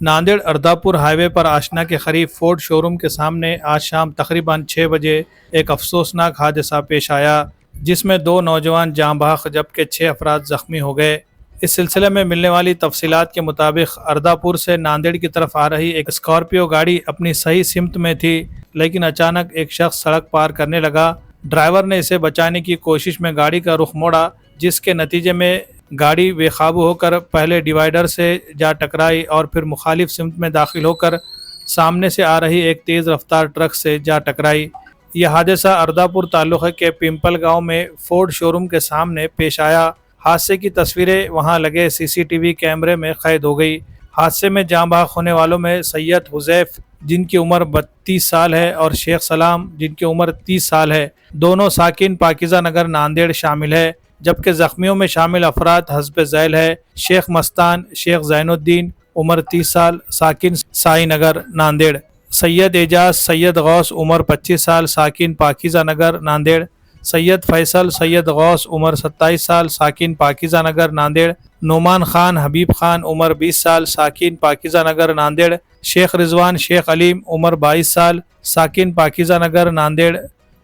Nanded ارداپور high وے پر آشنا کے قریب فورڈ شو روم کے سامنے آج شام تقریباً 6 بجے ایک افسوسناک حادثہ پیش آیا، جس میں 2 نوجوان جاں بحق جبکہ 6 افراد زخمی ہو گئے۔ اس سلسلے میں ملنے والی تفصیلات کے مطابق ارداپور سے ناندیڑ کی طرف آ رہی ایک اسکارپیو گاڑی اپنی صحیح سمت میں تھی، لیکن اچانک ایک شخص سڑک پار کرنے لگا۔ ڈرائیور نے اسے بچانے کی کوشش میں گاڑی کا رخ موڑا، جس کے نتیجے میں گاڑی بے قابو ہو کر پہلے ڈیوائیڈر سے جا ٹکرائی اور پھر مخالف سمت میں داخل ہو کر سامنے سے آ رہی ایک تیز رفتار ٹرک سے جا ٹکرائی۔ یہ حادثہ ارداپور تعلقے کے پمپل گاؤں میں فورڈ شو روم کے سامنے پیش آیا۔ حادثے کی تصویریں وہاں لگے CCTV کیمرے میں قید ہو گئی۔ حادثے میں جاں بحق ہونے والوں میں سید حذیف جن کی عمر 32 سال ہے اور شیخ سلام جن کی عمر 30 سال ہے، دونوں ساکن پاکیزہ نگر ناندیڑ شامل ہے، جبکہ زخمیوں میں شامل افراد حسب ذیل ہے: شیخ مستان شیخ زین الدین عمر 30 سال ساکن سائی نگر ناندیڑ، سید اعجاز سید غوث عمر 25 سال ساکن پاکیزہ نگر ناندیڑ، سید فیصل سید غوث عمر 27 سال ساکن پاکیزہ نگر ناندیڑ، نعمان خان حبیب خان عمر 20 سال ساکن پاکیزہ نگر ناندیڑ، شیخ رضوان شیخ علیم عمر 22 سال ساکن پاکیزہ نگر ناندیڑ،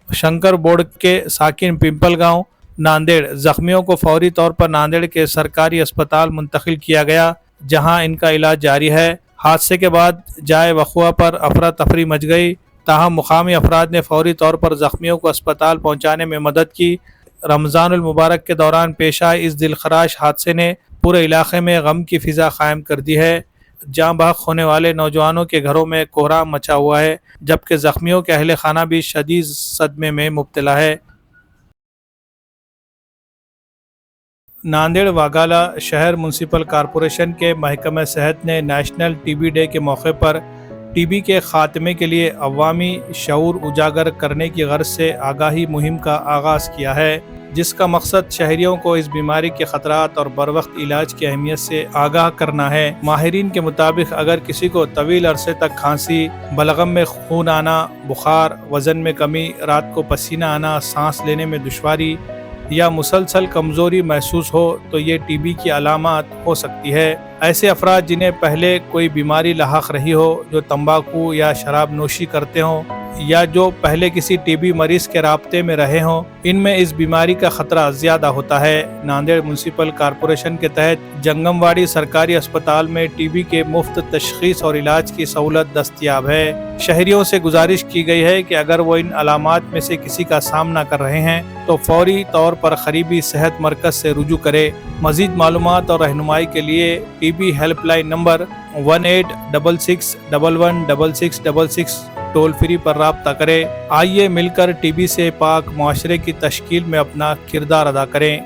شنکر بوڑ کے ساکن پمپل گاؤں ناندیڑ۔ زخمیوں کو فوری طور پر ناندیڑ کے سرکاری اسپتال منتقل کیا گیا، جہاں ان کا علاج جاری ہے۔ حادثے کے بعد جائے وقوع پر افراتفری مچ گئی، تاہم مقامی افراد نے فوری طور پر زخمیوں کو اسپتال پہنچانے میں مدد کی۔ رمضان المبارک کے دوران پیش آئے اس دلخراش حادثے نے پورے علاقے میں غم کی فضا قائم کر دی ہے۔ جاں بحق ہونے والے نوجوانوں کے گھروں میں کوہرام مچا ہوا ہے، جبکہ زخمیوں کے اہل خانہ بھی شدید صدمے میں مبتلا ہے۔ ناندیڑ واگالہ شہر میونسپل کارپوریشن کے محکمہ صحت نے نیشنل TB ڈے کے موقع پر TB کے خاتمے کے لیے عوامی شعور اجاگر کرنے کی غرض سے آگاہی مہم کا آغاز کیا ہے، جس کا مقصد شہریوں کو اس بیماری کے خطرات اور بروقت علاج کی اہمیت سے آگاہ کرنا ہے۔ ماہرین کے مطابق اگر کسی کو طویل عرصے تک کھانسی، بلغم میں خون آنا، بخار، وزن میں کمی، رات کو پسینہ آنا، سانس لینے میں دشواری یا مسلسل کمزوری محسوس ہو تو یہ TB کی علامات ہو سکتی ہے۔ ایسے افراد جنہیں پہلے کوئی بیماری لاحق رہی ہو، جو تمباکو یا شراب نوشی کرتے ہوں یا جو پہلے کسی TB مریض کے رابطے میں رہے ہوں، ان میں اس بیماری کا خطرہ زیادہ ہوتا ہے۔ ناندیڑ میونسپل کارپوریشن کے تحت جنگم واڑی سرکاری اسپتال میں TB کے مفت تشخیص اور علاج کی سہولت دستیاب ہے۔ شہریوں سے گزارش کی گئی ہے کہ اگر وہ ان علامات میں سے کسی کا سامنا کر رہے ہیں تو فوری طور پر قریبی صحت مرکز سے رجوع کرے۔ مزید معلومات اور رہنمائی کے لیے TB help line number 1866116666 toll free پر رابطہ کریں۔ آئیے مل کر TB سے پاک معاشرے کی تشکیل میں اپنا کردار ادا کریں۔